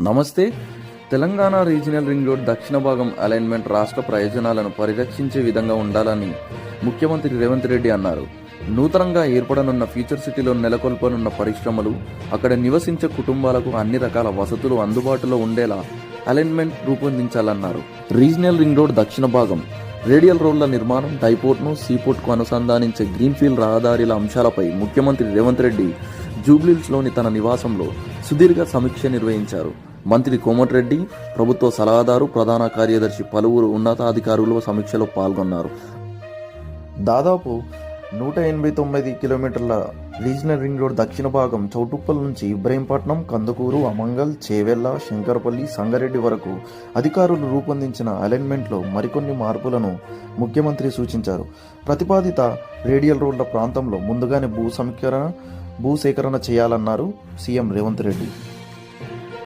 నమస్తే. Telangana regional ring road దక్షిణ భాగం అలైన్మెంట్ రాష్ట్ర ప్రయోజనాలను పరిరక్షించే విధంగా ఉండాలని ముఖ్యమంత్రి రేవంత్ రెడ్డి అన్నారు. నూతనంగా ఏర్పడనున్న ఫ్యూచర్ సిటీలో నెలకొల్పనున్న పరిశ్రమలు, అక్కడ నివసించే కుటుంబాలకు అన్ని రకాల వసతులు అందుబాటులో ఉండేలా అలైన్మెంట్ రూపొందించాలన్నారు. రీజనల్ రింగ్ రోడ్ దక్షిణ భాగం రేడియల్ రోడ్ల నిర్మాణం, డైపోర్ట్ను సీపోర్ట్కు అనుసంధానించే గ్రీన్ఫీల్డ్ రహదారిల అంశాలపై ముఖ్యమంత్రి రేవంత్ రెడ్డి జూబ్లీహిల్స్లోని తన నివాసంలో సుదీర్ఘ సమీక్ష నిర్వహించారు. మంత్రి కోమటిరెడ్డి, ప్రభుత్వ సలహాదారు, ప్రధాన కార్యదర్శి, పలువురు ఉన్నతాధికారులు సమీక్షలో పాల్గొన్నారు. దాదాపు 189 కిలోమీటర్ల రీజనల్ రింగ్ రోడ్ దక్షిణ భాగం చౌటుప్పల్ నుంచి ఇబ్రహీంపట్నం, కందుకూరు, అమంగల్, చేవెళ్ల, శంకరపల్లి, సంగారెడ్డి వరకు అధికారులు రూపొందించిన అలైన్మెంట్లో మరికొన్ని మార్పులను ముఖ్యమంత్రి సూచించారు. ప్రతిపాదిత రేడియల్ రోడ్ల ప్రాంతంలో ముందుగానే భూసేకరణ చేయాలన్నారు సీఎం రేవంత్ రెడ్డి.